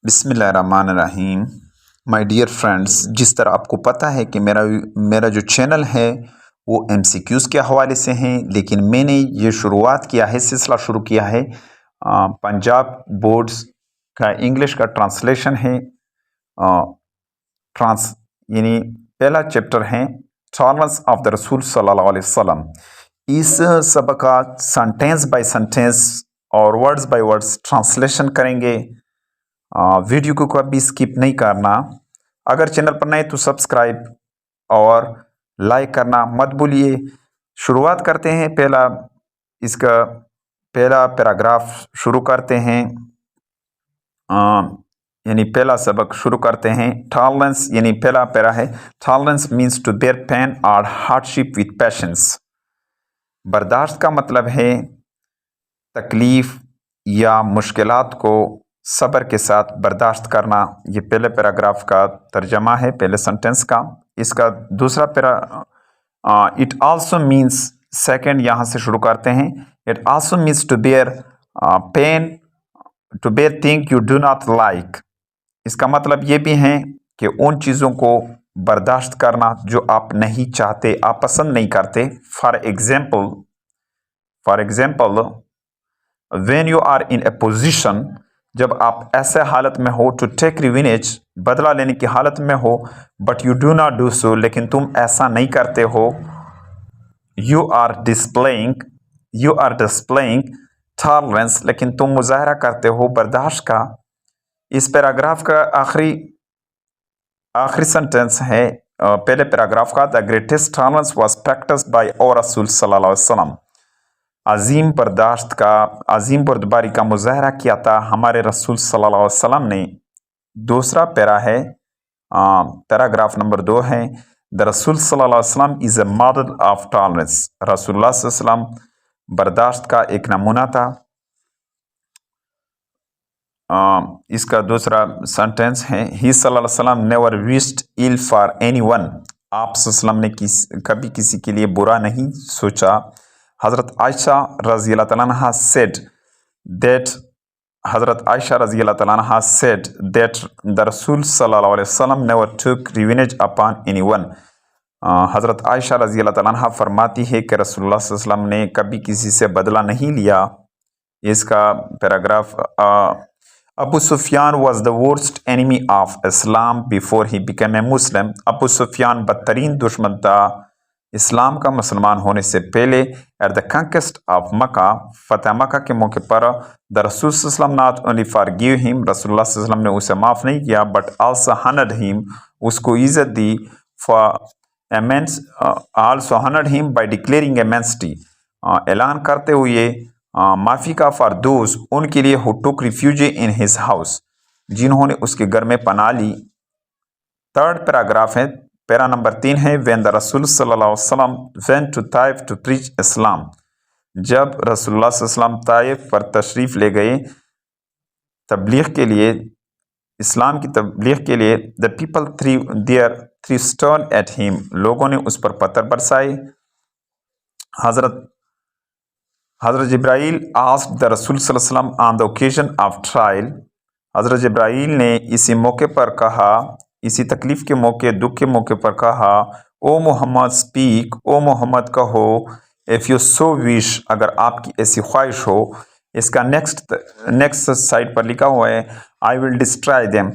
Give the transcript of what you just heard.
बिस्मिल्लाहिर्रहमानिर्रहीम। My dear friends, जिस तरह आपको पता है कि मेरा जो चैनल है वो MCQs के हवाले से हैं, लेकिन मैंने ये शुरुआत किया है, सिलसिला शुरू किया है पंजाब बोर्ड्स का इंग्लिश का ट्रांसलेशन है। ट्रांस यानी पहला चैप्टर है टॉलरेंस ऑफ द रसूल सल्लल्लाहु अलैहि वसल्लम। इस सबक का सेंटेंस बाय सेंटेंस और वर्ड्स बाय वर्ड्स ट्रांसलेशन करेंगे। वीडियो को कभी स्किप नहीं करना। अगर चैनल पर नए तो सब्सक्राइब और लाइक करना मत भूलिए। शुरुआत करते हैं। इसका पहला पैराग्राफ शुरू करते हैं, यानी पहला सबक शुरू करते हैं। टॉलरेंस यानी पहला पैरा है, tolerance means to bear pain और हार्डशिप विथ पेशेंस। बर्दाश्त का मतलब है तकलीफ या मुश्किलात को सब्र के साथ बर्दाश्त करना। ये पहले पैराग्राफ का तर्जमा है, पहले सेंटेंस का। इसका दूसरा इट आल्सो मीन्स, सेकंड यहाँ से शुरू करते हैं। It also means to bear pain, to bear thing you do not like. इसका मतलब ये भी है कि उन चीज़ों को बर्दाश्त करना जो आप नहीं चाहते, आप पसंद नहीं करते। For example when you are in a position, जब आप ऐसे हालत में हो, टू टेक रिवेंज, बदला लेने की हालत में हो, but you do not do so, लेकिन तुम ऐसा नहीं करते हो। यू आर डिस्प्लेइंग टॉलरेंस, लेकिन तुम मुजाहरा करते हो बर्दाश्त का। इस पैराग्राफ का आखिरी सेंटेंस है पहले पैराग्राफ का, the greatest tolerance was practised by our रसूल सल्लल्लाहु अलैहि वसल्लम। अजीम बर्दाश्त का, अजीम बर्दबारी का मुजाहरा किया था हमारे रसूल सल्लल्लाहु अलैहि वसल्लम ने। दूसरा पैरा है, पैराग्राफ नंबर 2 है, द रसूल सल्लल्लाहु अलैहि वसल्लम is a model of tolerance. रसूलुल्लाह सल्लल्लाहु अलैहि वसल्लम बर्दाश्त का एक नमूना था। इसका दूसरा सेंटेंस है, ही सल्लल्लाहु अलैहि वसल्लम never wished ill for anyone. आप सल्लल्लाहु अलैहि वसल्लम ने कभी किसी के लिए बुरा नहीं सोचा। हज़रत आयशा रज़ी अल्लाह तआला अन्हा said that the Rasul sallallahu alaihi wasallam never took revenge upon anyone। हज़रत आयशा रज़ी अल्लाह तआला अन्हा फरमाती है कि रसूलुल्लाह सल्लल्लाहु अलैहि वसल्लम ने कभी किसी से बदला नहीं लिया। इसका paragraph, Abu Sufyan was the worst enemy of Islam before he became a Muslim। Abu Sufyan बदतरीन दुश्मन था इस्लाम का मुसलमान होने से पहले। At the conquest of Mecca, फतेह मक्का के मौके पर, द रसूल सल्लल्लाहु अलैहि वसल्लम नॉट ओनली फॉरगिव हिम, रसूलुल्लाह सल्लल्लाहु अलैहि वसल्लम ने उसे माफ़ नहीं किया, बट आल्सो हनर्ड हिम, उसको इज़्ज़त दी। Also honoured him by declaring amnesty, ऐलान करते हुए माफ़ी का, फॉर दोज, उनके लिए, who took refuge in his house, जिन्होंने उसके घर में पनाह ली। थर्ड पैराग्राफ है, पैरा नंबर 3 है, व्हेन द रसूल सल्लल्लाहु अलैहि वसल्लम went to Taif to preach Islam. जब रसूलुल्लाह सल्लल्लाहु अलैहि वसल्लम ताइफ पर तशरीफ ले गए तबलीग के लिए, इस्लाम की तबलीग के लिए, the people three stone at him, लोगों ने उस पर पत्थर बरसाए। हज़रत जिब्राइल आस्क्ड द रसूल सल्लल्लाहु अलैहि वसल्लम on the occasion of trial. हज़रत जिब्राइल ने इसी मौके पर कहा, इसी तकलीफ के मौके, दुख के मौके पर कहा, ओ मोहम्मद स्पीक, ओ मोहम्मद कहो, इफ़ यू सो विश, अगर आपकी ऐसी ख्वाहिश हो। इसका नेक्स्ट साइड पर लिखा हुआ है, आई विल डिस्ट्रॉय देम,